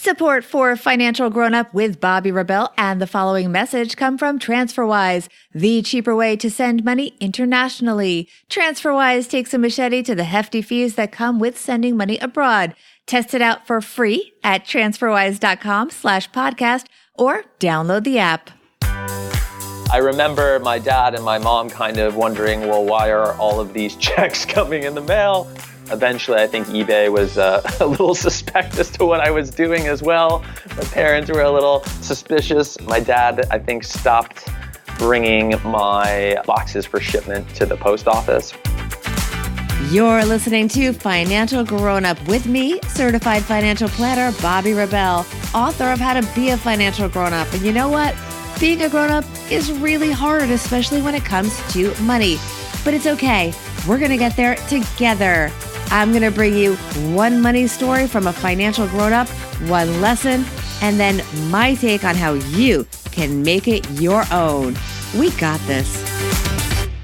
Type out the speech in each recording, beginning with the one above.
Support for Financial Grown-Up with Bobby Rebell and the following message come from TransferWise, the cheaper way to send money internationally. TransferWise takes a machete to the hefty fees that come with sending money abroad. Test it out for free at transferwise.com/podcast or download the app. I remember my dad and my mom kind of wondering, well, why are all of these checks coming in the mail? Eventually, I think eBay was a little suspect as to what I was doing as well. My parents were a little suspicious. My dad, I think, stopped bringing my boxes for shipment to the post office. You're listening to Financial Grown-Up with me, certified financial planner Bobby Rebell, author of How to Be a Financial Grown-Up. And you know what? Being a grown-up is really hard, especially when it comes to money. But it's okay. We're going to get there together. I'm going to bring you one money story from a financial grown-up, one lesson, and then my take on how you can make it your own. We got this.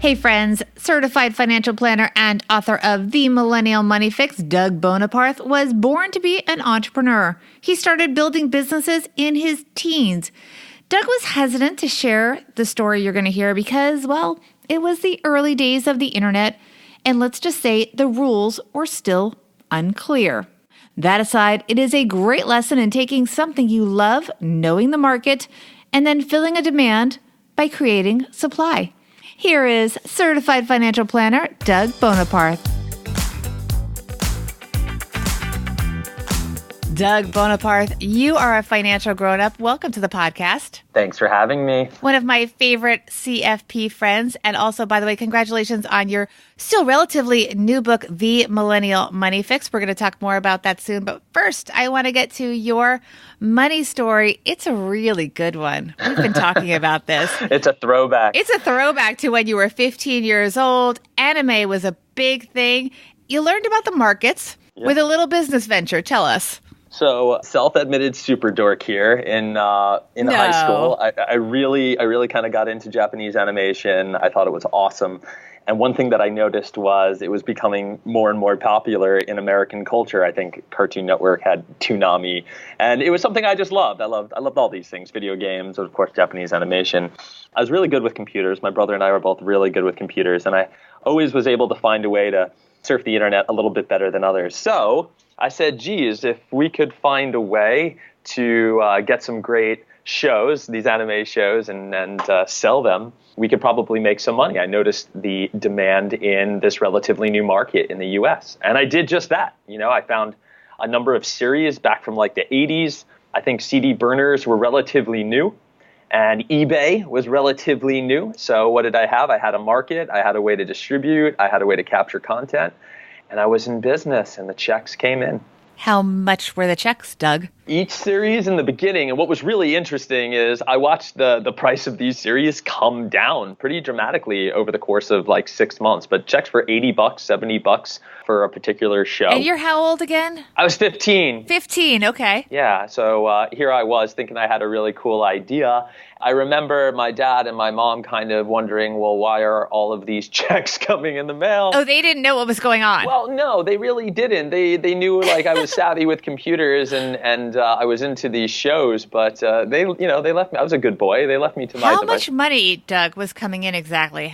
Hey friends, certified financial planner and author of The Millennial Money Fix, Doug Boneparth, was born to be an entrepreneur. He started building businesses in his teens. Doug was hesitant to share the story you're going to hear because, well, it was the early days of the internet, and let's just say the rules were still unclear. That aside, it is a great lesson in taking something you love, knowing the market, and then filling a demand by creating supply. Here is certified financial planner Doug Boneparth. Doug Boneparth, you are a financial grown-up. Welcome to the podcast. Thanks for having me. One of my favorite CFP friends. And also, by the way, congratulations on your still relatively new book, The Millennial Money Fix. We're going to talk more about that soon. But first, I want to get to your money story. It's a really good one. We've been talking about this. It's a throwback. It's a throwback to when you were 15 years old. Anime was a big thing. You learned about the markets with a little business venture. Tell us. So, self-admitted super dork here in high school. I really kind of got into Japanese animation. I thought it was awesome. And one thing that I noticed was it was becoming more and more popular in American culture. I think Cartoon Network had Toonami, and it was something I just loved. I loved all these things, video games, and of course, Japanese animation. I was really good with computers. My brother and I were both really good with computers, and I always was able to find a way to surf the internet a little bit better than others. So I said, geez, if we could find a way to get some great shows, these anime shows, and sell them, we could probably make some money. I noticed the demand in this relatively new market in the US. And I did just that. You know, I found a number of series back from like the 80s. I think CD burners were relatively new. And eBay was relatively new. So what did I have? I had a market. I had a way to distribute. I had a way to capture content. And I was in business, and the checks came in. How much were the checks, Doug? Each series in the beginning, and what was really interesting is I watched the price of these series come down pretty dramatically over the course of like 6 months. But checks were $80, $70 for a particular show. And you're how old again? I was 15. 15, okay. Yeah, so here I was thinking I had a really cool idea. I remember my dad and my mom kind of wondering, well, why are all of these checks coming in the mail? Oh, they didn't know what was going on. Well, no, they really didn't. They knew like I was savvy with computers and I was into these shows, but they left me. I was a good boy. They left me to my How device. much money, Doug, was coming in exactly?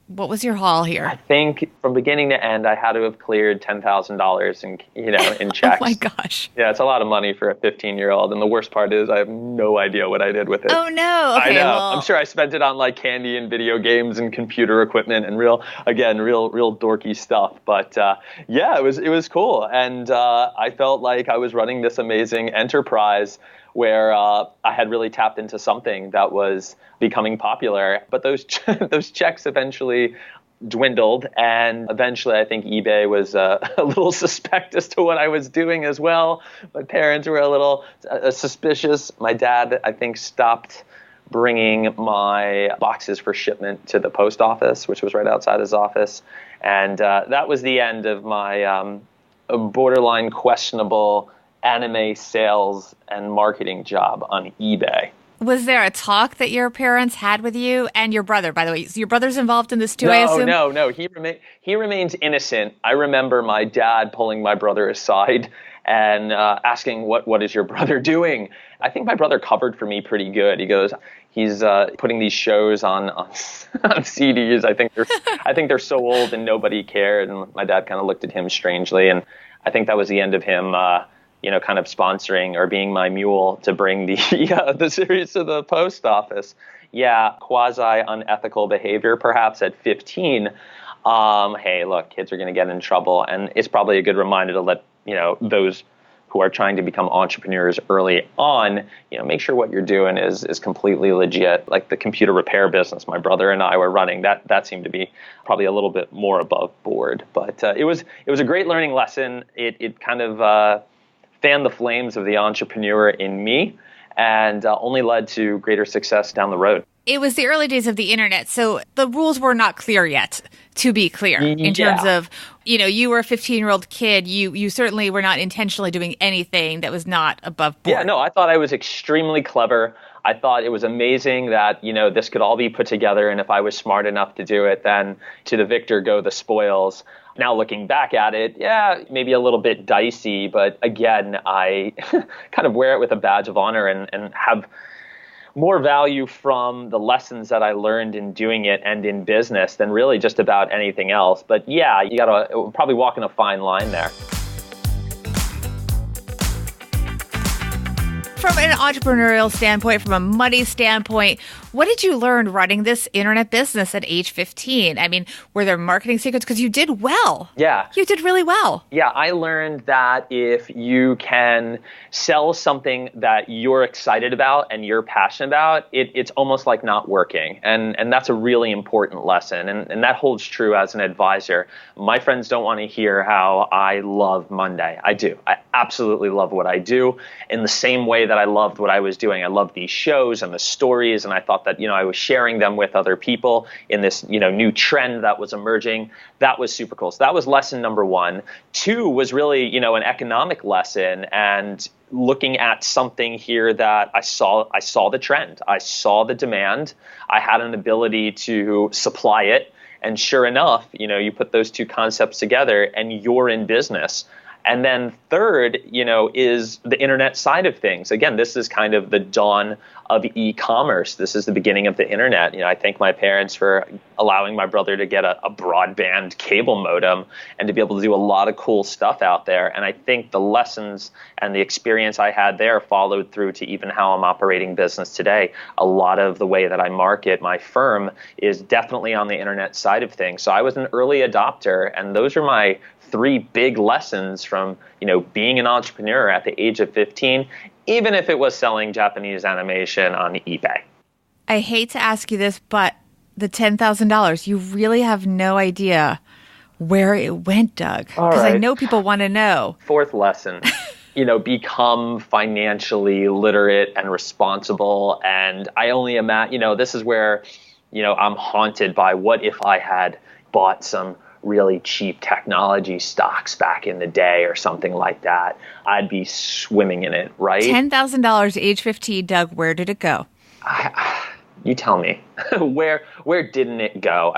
What was your haul here? I think from beginning to end, I had to have cleared $10,000 in checks. Oh my gosh. Yeah, it's a lot of money for a 15-year-old. And the worst part is I have no idea what I did with it. Oh no. Okay, I know. well, I'm sure I spent it on like candy and video games and computer equipment and real dorky stuff. But yeah, it was cool. And I felt like I was running this amazing enterprise where I had really tapped into something that was becoming popular. But those those checks eventually dwindled, and eventually I think eBay was a little suspect as to what I was doing as well. My parents were a little suspicious. My dad, I think, stopped bringing my boxes for shipment to the post office, which was right outside his office. And that was the end of my borderline questionable anime sales and marketing job on eBay. Was there a talk that your parents had with you and your brother, by the way? So your brother's involved in this too, I assume? No. He remains innocent. I remember my dad pulling my brother aside and asking, what is your brother doing? I think my brother covered for me pretty good. He goes, he's putting these shows on CDs. I think they're so old and nobody cared. And my dad kind of looked at him strangely. And I think that was the end of him, kind of sponsoring or being my mule to bring the series to the post office. Yeah, quasi unethical behavior, perhaps at 15. Hey, look, kids are going to get in trouble. And it's probably a good reminder to let, those who are trying to become entrepreneurs early on, make sure what you're doing is completely legit. Like the computer repair business my brother and I were running, that seemed to be probably a little bit more above board. But it was a great learning lesson. It kind of fanned the flames of the entrepreneur in me and only led to greater success down the road. It was the early days of the internet, so the rules were not clear yet, to be clear, in terms of, you were a 15-year-old kid. You certainly were not intentionally doing anything that was not above board. Yeah, no, I thought I was extremely clever. I thought it was amazing that, this could all be put together, and if I was smart enough to do it, then to the victor go the spoils. Now looking back at it, yeah, maybe a little bit dicey, but again, I kind of wear it with a badge of honor and have more value from the lessons that I learned in doing it and in business than really just about anything else. But yeah, you got to probably walk in a fine line there. From an entrepreneurial standpoint, from a money standpoint, what did you learn running this internet business at age 15? I mean, were there marketing secrets? Because you did well. Yeah. You did really well. Yeah, I learned that if you can sell something that you're excited about and you're passionate about, it's almost like not working. And that's a really important lesson. And that holds true as an advisor. My friends don't want to hear how I love Monday. I do. I absolutely love what I do in the same way that I loved what I was doing. I loved these shows and the stories, and I thought that, I was sharing them with other people in this, new trend that was emerging. That was super cool. So that was lesson number one. Two was really, an economic lesson and looking at something here that I saw the trend. I saw the demand. I had an ability to supply it. And sure enough, you put those two concepts together and you're in business. And then third, is the internet side of things. Again, this is kind of the dawn of e-commerce. This is the beginning of the internet. I thank my parents for allowing my brother to get a broadband cable modem and to be able to do a lot of cool stuff out there. And I think the lessons and the experience I had there followed through to even how I'm operating business today. A lot of the way that I market my firm is definitely on the internet side of things. So I was an early adopter, and those are my three big lessons from, being an entrepreneur at the age of 15, even if it was selling Japanese animation on eBay. I hate to ask you this, but the $10,000, you really have no idea where it went, Doug. Because I know people want to know. Fourth lesson, become financially literate and responsible. And I only imagine, this is where, I'm haunted by what if I had bought some really cheap technology stocks back in the day or something like that. I'd be swimming in it, right? $10,000, age 15, Doug, where did it go? You tell me. Where didn't it go?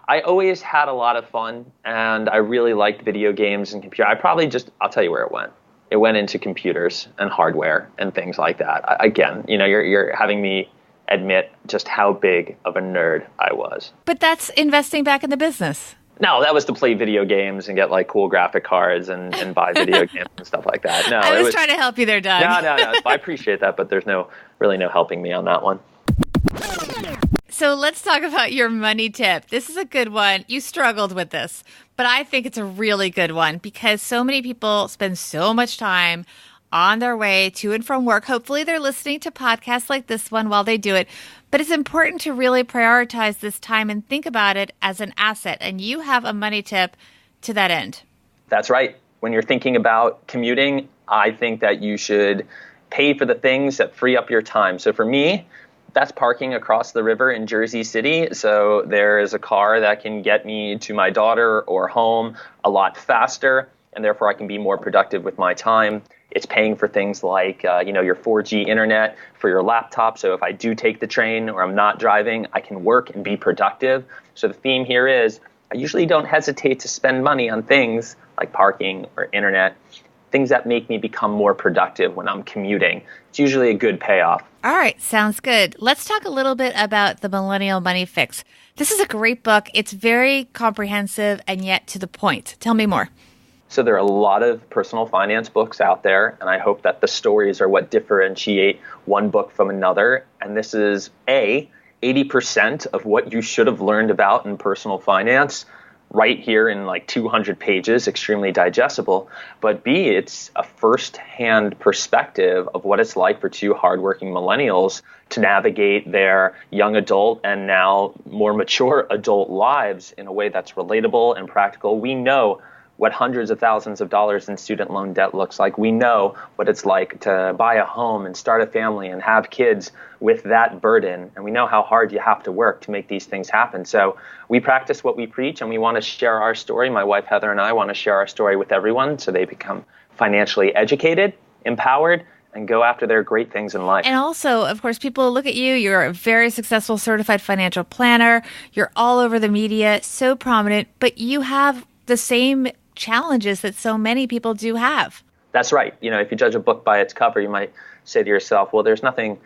I always had a lot of fun, and I really liked video games and computer. I'll tell you where it went. It went into computers and hardware and things like that. Again, you're having me admit just how big of a nerd I was. But that's investing back in the business. No, that was to play video games and get cool graphic cards and buy video games and stuff like that. No, I was trying to help you there, Doug. No. I appreciate that, but there's really no helping me on that one. So let's talk about your money tip. This is a good one. You struggled with this, but I think it's a really good one because so many people spend so much time on their way to and from work. Hopefully they're listening to podcasts like this one while they do it. But it's important to really prioritize this time and think about it as an asset. And you have a money tip to that end. That's right. When you're thinking about commuting, I think that you should pay for the things that free up your time. So for me, that's parking across the river in Jersey City. So there is a car that can get me to my daughter or home a lot faster, and therefore I can be more productive with my time. It's paying for things like, your 4G internet for your laptop. So if I do take the train or I'm not driving, I can work and be productive. So the theme here is I usually don't hesitate to spend money on things like parking or internet. things that make me become more productive when I'm commuting. It's usually a good payoff. All right. Sounds good. Let's talk a little bit about the Millennial Money Fix. This is a great book. It's very comprehensive and yet to the point. Tell me more. So there are a lot of personal finance books out there, and I hope that the stories are what differentiate one book from another. And this is 80% of what you should have learned about in personal finance right here in like 200 pages, extremely digestible. But B, it's a first-hand perspective of what it's like for two hardworking millennials to navigate their young adult and now more mature adult lives in a way that's relatable and practical. We know what hundreds of thousands of dollars in student loan debt looks like. We know what it's like to buy a home and start a family and have kids with that burden. And we know how hard you have to work to make these things happen. So we practice what we preach, and we want to share our story. My wife, Heather, and I want to share our story with everyone so they become financially educated, empowered, and go after their great things in life. And also, of course, people look at you. You're a very successful certified financial planner. You're all over the media, so prominent, but you have the same challenges that so many people do have. That's right. If you judge a book by its cover, you might say to yourself, well, there's nothing,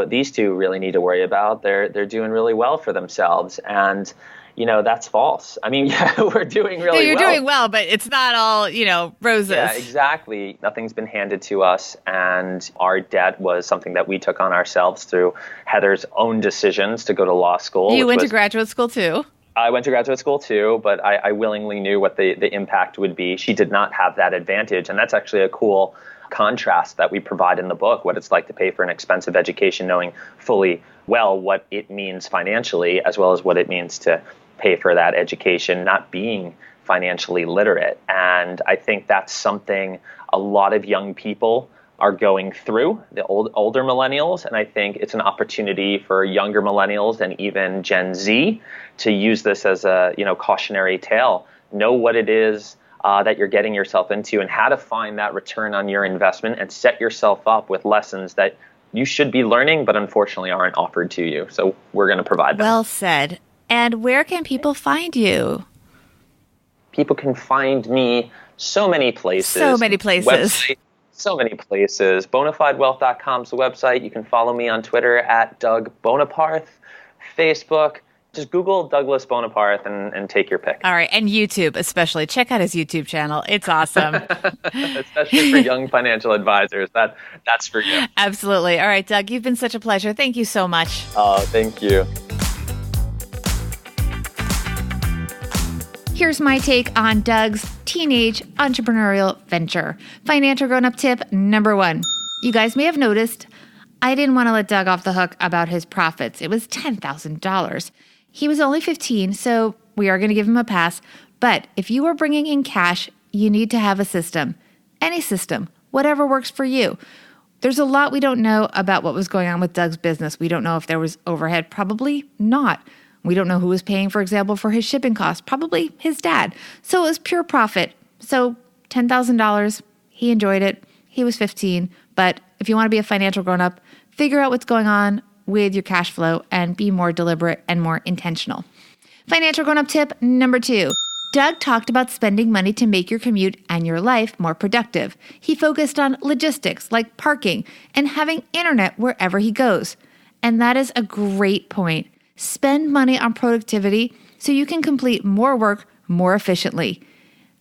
these two really need to worry about. They're doing really well for themselves. And, that's false. I mean, yeah, we're doing really well. You're doing well, but it's not all, roses. Yeah, exactly. Nothing's been handed to us. And our debt was something that we took on ourselves through Heather's own decisions to go to law school. You went to graduate school too? I went to graduate school too, but I willingly knew what the impact would be. She did not have that advantage. And that's actually a cool contrast that we provide in the book, what it's like to pay for an expensive education, knowing fully well what it means financially, as well as what it means to pay for that education, not being financially literate. And I think that's something a lot of young people are going through, the older millennials, and I think it's an opportunity for younger millennials and even Gen Z to use this as a cautionary tale. Know what it is that you're getting yourself into and how to find that return on your investment and set yourself up with lessons that you should be learning, but unfortunately aren't offered to you. So we're going to provide them. Well said. And where can people find you? People can find me so many places. So many places. Website, so many places. Bonafidewealth.com is the website. You can follow me on Twitter at Doug Boneparth, Facebook. Just Google Douglas Boneparth and take your pick. All right. And YouTube, especially. Check out his YouTube channel. It's awesome. Especially for young financial advisors. That's for you. Absolutely. All right, Doug, you've been such a pleasure. Thank you so much. Oh, thank you. Here's my take on Doug's teenage entrepreneurial venture. Financial grown-up tip number 1. You guys may have noticed I didn't want to let Doug off the hook about his profits. It was $10,000. He was only 15, so we are going to give him a pass. But if you are bringing in cash, you need to have a system. Any system, whatever works for you. There's a lot we don't know about what was going on with Doug's business. We don't know if there was overhead. Probably not. We don't know who was paying, for example, for his shipping costs. Probably his dad. So it was pure profit. So $10,000, he enjoyed it. He was 15. But if you want to be a financial grown-up, figure out what's going on with your cash flow and be more deliberate and more intentional. Financial grown-up tip number 2. Doug talked about spending money to make your commute and your life more productive. He focused on logistics like parking and having internet wherever he goes. And that is a great point. Spend money on productivity so you can complete more work more efficiently.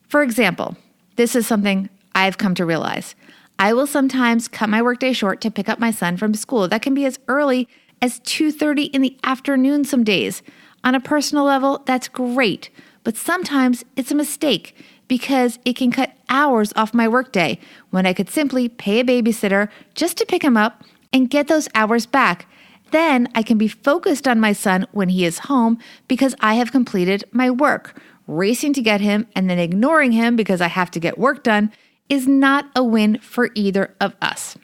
For example, this is something I've come to realize. I will sometimes cut my workday short to pick up my son from school. That can be as early as 2:30 in the afternoon some days. On a personal level, that's great. But sometimes it's a mistake because it can cut hours off my workday when I could simply pay a babysitter just to pick him up and get those hours back. Then I can be focused on my son when he is home because I have completed my work. Racing to get him and then ignoring him because I have to get work done is not a win for either of us.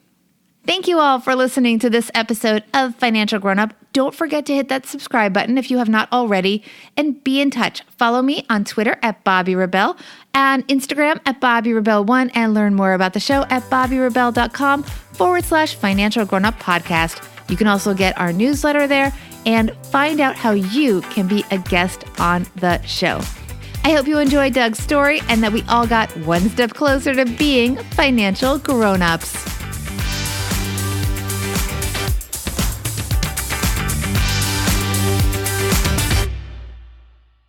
Thank you all for listening to this episode of Financial Grown Up. Don't forget to hit that subscribe button if you have not already, and be in touch. Follow me on Twitter at Bobby Rebel and Instagram at BobbyRebel1, and learn more about the show at BobbyRebel.com/Financial Grown Up Podcast. You can also get our newsletter there and find out how you can be a guest on the show. I hope you enjoyed Doug's story and that we all got one step closer to being financial grown-ups.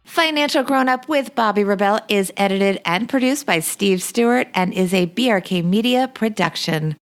Financial Grown Up with Bobby Rebell is edited and produced by Steve Stewart and is a BRK Media production.